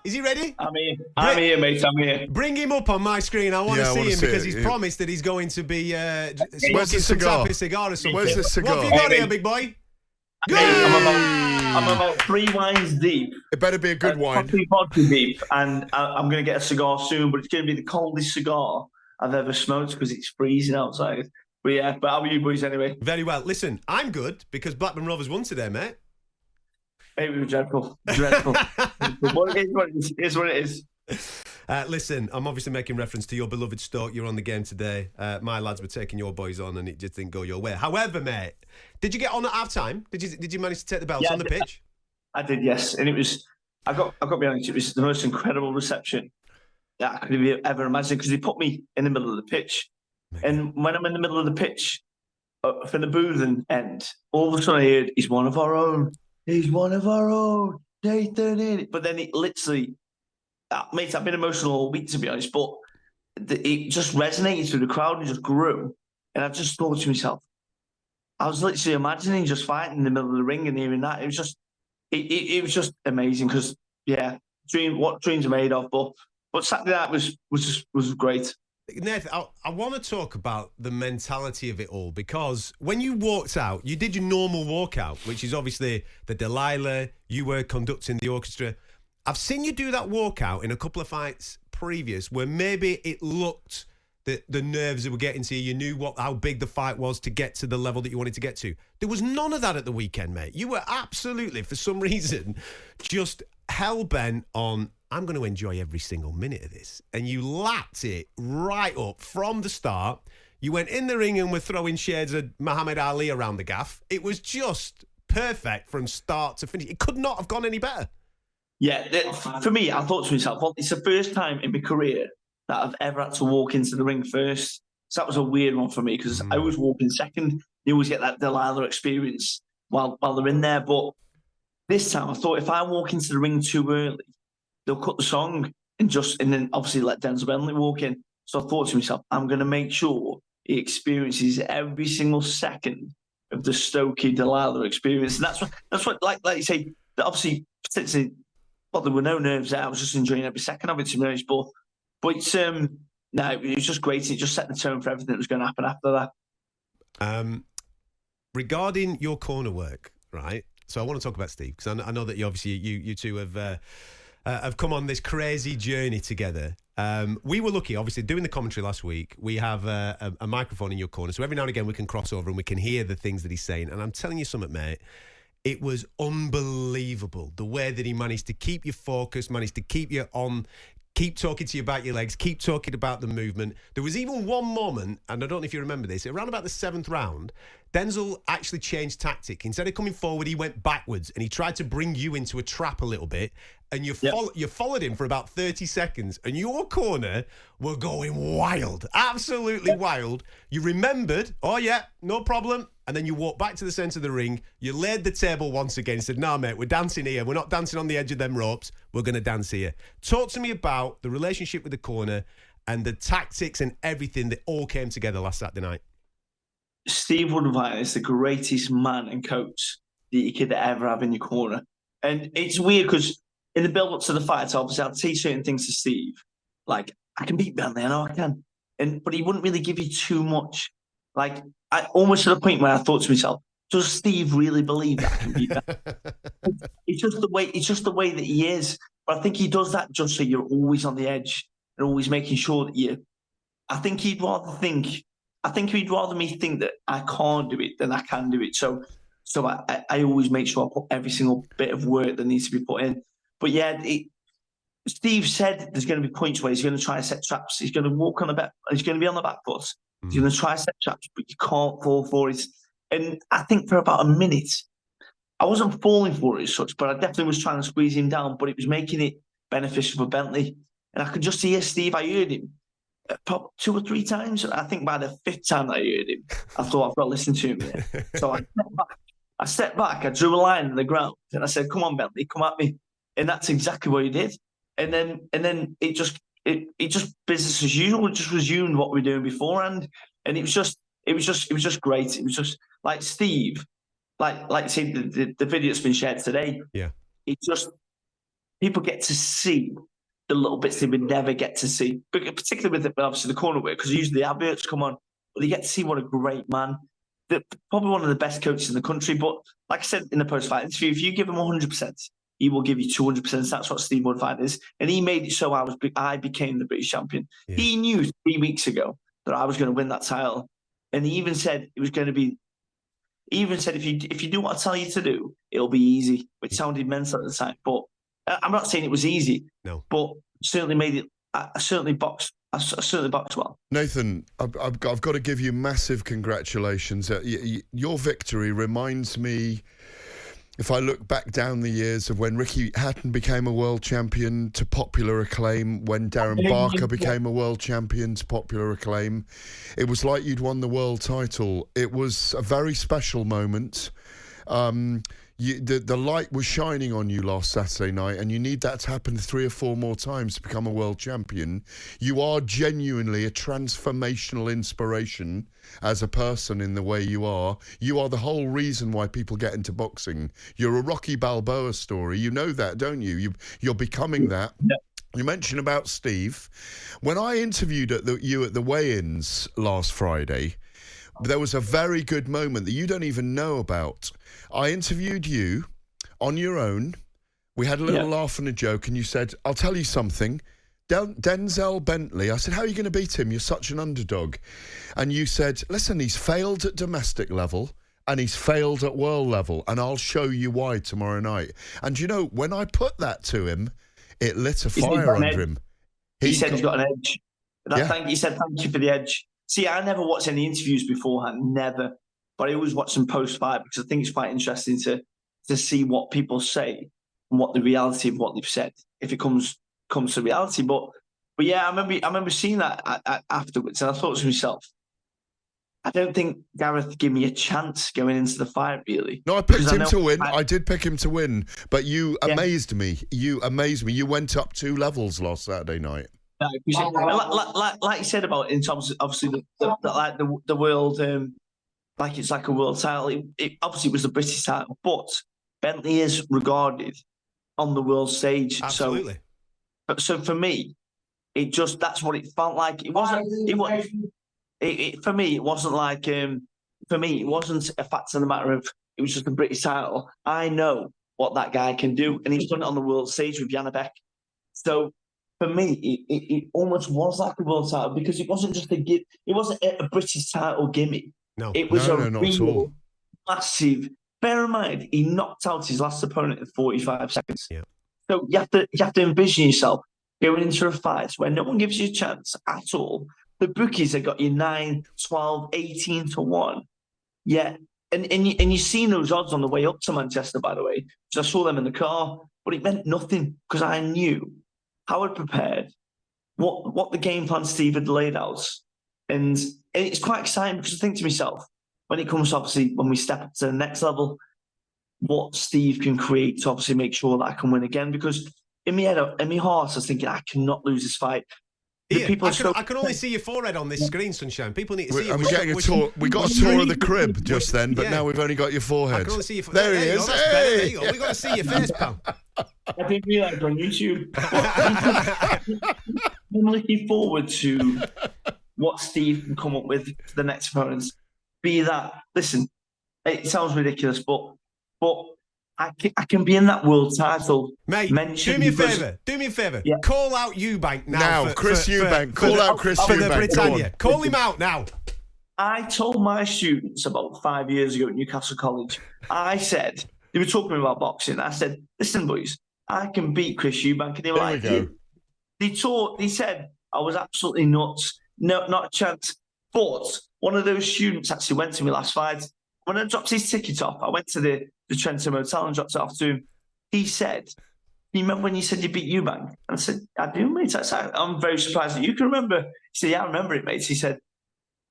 Is he ready? I'm here. I'm here, mate. I'm here. Bring him up on my screen. I want to see him because he's promised that he's going to be smoking some type of cigar or something. Where's the cigar? What have you got here, big boy? I'm about 3 wines deep. It better be a good wine. Probably vodka deep, and I'm going to get a cigar soon, but it's going to be the coldest cigar I've ever smoked because it's freezing outside. But yeah, but how are you boys anyway? Very well. Listen, I'm good because Blackburn Rovers won today, mate. It was dreadful. Dreadful. But it is what it is. Listen, I'm obviously making reference to your beloved Stoke. You're on the game today. My lads were taking your boys on and it just didn't go your way. However, mate, did you get on at half-time? Did you manage to take the belts on the pitch? I did, yes. And it was, I got to be honest, it was the most incredible reception that I could have ever imagined because they put me in the middle of the pitch. And when I'm in the middle of the pitch, from the boothing end, all of a sudden I heard, he's one of our own. He's one of our own. Nathan in it. But then it literally, mate, I've been emotional all week, to be honest, but it just resonated through the crowd and just grew. And I just thought to myself, I was literally imagining just fighting in the middle of the ring and hearing that. It was just, it was just amazing because, yeah, what dreams are made of. But Saturday night was great. Nathan, I want to talk about the mentality of it all because when you walked out, you did your normal walkout, which is obviously the Delilah, you were conducting the orchestra. I've seen you do that walkout in a couple of fights previous where maybe it looked that the nerves were getting to you. You knew how big the fight was to get to the level that you wanted to get to. There was none of that at the weekend, mate. You were absolutely, for some reason, just hell-bent on, I'm going to enjoy every single minute of this. And you lapped it right up from the start. You went in the ring and were throwing shades of Muhammad Ali around the gaff. It was just perfect from start to finish. It could not have gone any better. Yeah, for me, I thought to myself, well, it's the first time in my career that I've ever had to walk into the ring first. So that was a weird one for me because I always walk in second. You always get that Delilah experience while they're in there. But this time I thought if I walk into the ring too early, they'll cut the song and then obviously let Denzel Bentley walk in. So I thought to myself, I'm going to make sure he experiences every single second of the Stokey Delilah experience. And that's what like you say, obviously, particularly, well, there were no nerves there. I was just enjoying every second of it, to be honest. But it's, no, it was just great. It just set the tone for everything that was going to happen after that. Regarding your corner work, right? So I want to talk about Steve because I know that you two have come on this crazy journey together. We were lucky, obviously, doing the commentary last week. We have a microphone in your corner, so every now and again we can cross over and we can hear the things that he's saying. And I'm telling you something, mate, it was unbelievable the way that he managed to keep you focused, managed to keep you on, keep talking to you about your legs, keep talking about the movement. There was even one moment, and I don't know if you remember this, around about the 7th round, Denzel actually changed tactic. Instead of coming forward, he went backwards and he tried to bring you into a trap a little bit. And you followed him for about 30 seconds and your corner were going wild, absolutely wild. You remembered, oh yeah, no problem. And then you walked back to the centre of the ring. You laid the table once again and said, nah, mate, we're dancing here. We're not dancing on the edge of them ropes. We're going to dance here. Talk to me about the relationship with the corner and the tactics and everything that all came together last Saturday night. Steve Woodvine is the greatest man and coach that you could ever have in your corner. And it's weird because in the build-up to the fight, obviously, I'd say certain things to Steve. Like, I can beat Bentley, I know I can. But he wouldn't really give you too much. Like, almost to the point where I thought to myself, does Steve really believe that I can beat Bentley? It's just the way that he is. But I think he does that just so you're always on the edge and always making sure that you... I think he'd rather me think that I can't do it than I can do it. So I always make sure I put every single bit of work that needs to be put in. But yeah, Steve said there's going to be points where he's going to try and set traps. He's going to walk on the back. He's going to be on the back foot. He's going to try and set traps, but you can't fall for it. And I think for about a minute, I wasn't falling for it as such, but I definitely was trying to squeeze him down. But it was making it beneficial for Bentley. And I could just hear Steve. I heard him probably 2 or 3 times. I think by the 5th time that I heard him, I thought I've got to listen to him here. So I stepped back. I drew a line in the ground, and I said, "Come on, Bentley, come at me." And that's exactly what he did. And then it just business as usual. It just resumed what we were doing beforehand. And it was just great. It was just like Steve, like you say, the video that's been shared today. Yeah. It just people get to see the little bits they would never get to see, but particularly with obviously the corner work, because usually the adverts come on, but they get to see what a great man, probably one of the best coaches in the country. But like I said in the post-fight interview, if you give him 100%, he will give you 200%. That's what Steve Woodford is, and he made it so I became the British champion. Yeah. He knew 3 weeks ago that I was going to win that title, and he even said it was going to be. He even said, if you do what I tell you to do, it'll be easy, which sounded mental at the time, but. I'm not saying it was easy, no, but certainly made it. I certainly boxed well. Nathan, I've got to give you massive congratulations. Your victory reminds me, if I look back down the years, of when Ricky Hatton became a world champion to popular acclaim, when Darren Barker became a world champion to popular acclaim. It was like you'd won the world title. It was a very special moment. The light was shining on you last Saturday night, and you need that to happen 3 or 4 more times to become a world champion. You are genuinely a transformational inspiration as a person in the way you are. You are the whole reason why people get into boxing. You're a Rocky Balboa story. You know that, don't you? You're becoming that. Yeah. You mentioned about Steve. When I interviewed you at the weigh-ins last Friday, there was a very good moment that you don't even know about. I interviewed you on your own. We had a little laugh and a joke, and you said, I'll tell you something. Denzel Bentley, I said, how are you going to beat him? You're such an underdog. And you said, listen, he's failed at domestic level and he's failed at world level, and I'll show you why tomorrow night. And you know, when I put that to him, it lit a fire under him. He said he's got an edge. He said, thank you for the edge. See, I never watched any interviews beforehand, never. But I always watch them post-fight because I think it's quite interesting to see what people say and what the reality of what they've said, if it comes to reality. But yeah, I remember seeing that afterwards, and I thought to myself, I don't think Gareth gave me a chance going into the fight, really. No, I picked him to win. I did pick him to win, but you amazed me. You amazed me. You went up 2 levels last Saturday night. No, like you said about in terms of obviously the world, like it's like a world title. It obviously was the British title, but Bentley is regarded on the world stage. Absolutely. So for me, that's what it felt like. It wasn't. For me, it wasn't like. For me, it wasn't a fact of the matter of it was just a British title. I know what that guy can do, and he's done it on the world stage with Janabek. So. For me, it almost was like a world title because it wasn't just it wasn't a British title gimme. No, it was not at all. Massive. Bear in mind, he knocked out his last opponent in 45 seconds. Yeah. So you have to envision yourself going into a fight where no one gives you a chance at all. The bookies have got you 9, 12, 18 to 1. Yeah. And you've seen those odds on the way up to Manchester, by the way, because I saw them in the car, but it meant nothing because I knew how I'd prepared, what the game plan Steve had laid out. And it's quite exciting because I think to myself, when it comes to obviously when we step up to the next level, what Steve can create to obviously make sure that I can win again. Because in my head, in my heart, I was thinking, I cannot lose this fight. I can only see your forehead on this screen, Sunshine. People need to see it. We're getting a tour. We got a tour of the crib just then, but now we've only got your forehead. I can only see your there he is. There you go. We got to see your face, pal. I didn't realise on YouTube. I'm looking forward to what Steve can come up with for the next opponents. Be that, listen, it sounds ridiculous, but I can be in that world title. Mate, do me a favour. Yeah. Call out Eubank now. Chris Eubank. Call out Chris Eubank. For the Britannia. Call him out now. I told my students about 5 years ago at Newcastle College, I said, they were talking about boxing. I said, listen, boys, I can beat Chris Eubank. And they were like, they said I was absolutely nuts. No, not a chance. But one of those students actually went to me last fight. When I dropped his ticket off, I went to the Trentham Hotel and dropped it off to him. He said, you remember when you said you beat Eubank? And I said, I do, mate. I said, I'm very surprised that you can remember. He said, yeah, I remember it, mate. He said,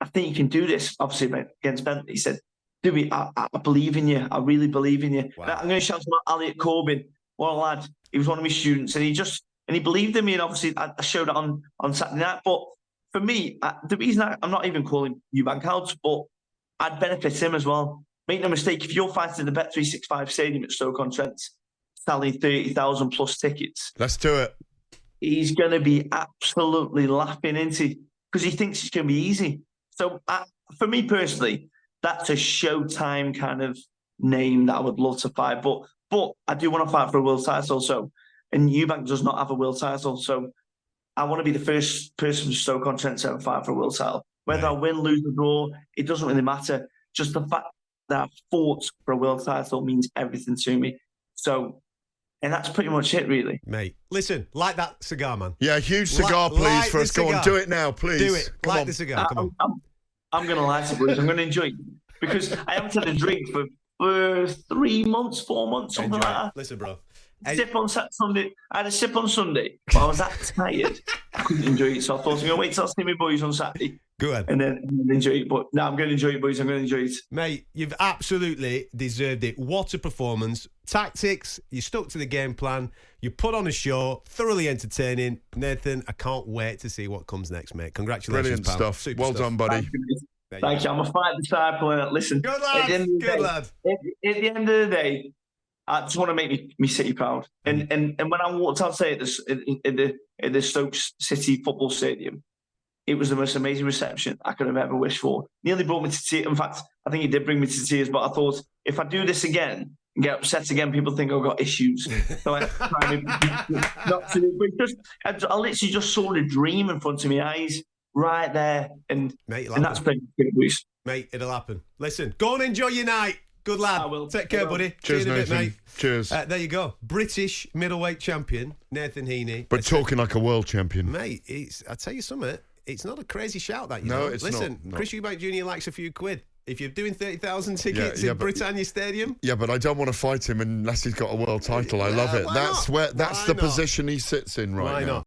I think you can do this, obviously, mate, against Bentley. He said, I believe in you. I really believe in you. Wow. I'm going to shout out Elliot Corbin. What a lad. He was one of my students, and he believed in me, and obviously I showed it on Saturday night. But for me, the reason I'm not even calling Eubank out, but I'd benefit him as well. Make no mistake, if you're fighting in the Bet365 Stadium at Stoke-on-Trent, selling 30,000 plus tickets. Let's do it. He's going to be absolutely laughing, isn't he? Because he thinks it's going to be easy. So for me personally, that's a Showtime kind of name that I would love to fight. But I do want to fight for a world title. So, and Eubank does not have a world title. So I want to be the first person from Stoke-on-Trent to ever fight for a world title. Whether I win, lose, or draw, it doesn't really matter. Just the fact that I've fought for a world title means everything to me. So, and that's pretty much it, really. Mate, listen, light that cigar, man. Yeah, huge cigar, please, for us. Go on, do it now, please. Do it. Come light on. the cigar, come on. I'm going to light it, boys. I'm going to enjoy it. Because I haven't had a drink for 3 months, 4 months, something Enjoy. like that. Listen, bro. Sip on Sunday. I had a sip on Sunday, but I was that tired. I couldn't enjoy it, so I thought I was going to wait till I see my boys on Saturday. Go ahead. And then enjoy it. But no, I'm going to enjoy it, boys. I'm going to enjoy it. Mate, you've absolutely deserved it. What a performance. Tactics, you stuck to the game plan. You put on a show, thoroughly entertaining. Nathan, I can't wait to see what comes next, mate. Congratulations, Brilliant pal. stuff. Super Well stuff. done, buddy. Thank you. I'm a fight disciple. And listen, Good lad. Good lad. At the end of the day, I just want to make me city proud. And when I walked outside at the Stoke City football stadium, it was the most amazing reception I could have ever wished for. Nearly brought me to tears. In fact, I think it did bring me to tears. But I thought, if I do this again and get upset again, people think I've got issues. So I try not to. But I literally just saw the dream in front of my eyes, right there, and that's pretty good, boys. Mate, it'll happen. Listen, go and enjoy your night. Good lad. I will. Take care, buddy. Cheers, See you in a bit, Nathan. mate. Cheers. There you go. British middleweight champion, Nathan Heaney. But talking like a world champion. Mate, I tell you something, it's not a crazy shout that, you No, know. it's Listen, not. Chris Eubank Jr. likes a few quid. If you're doing 30,000 tickets Yeah, in but- Britannia Stadium. Yeah, but I don't want to fight him unless he's got a world title. I love it. why That's not? that's Why the not? position he sits in right Why now. not?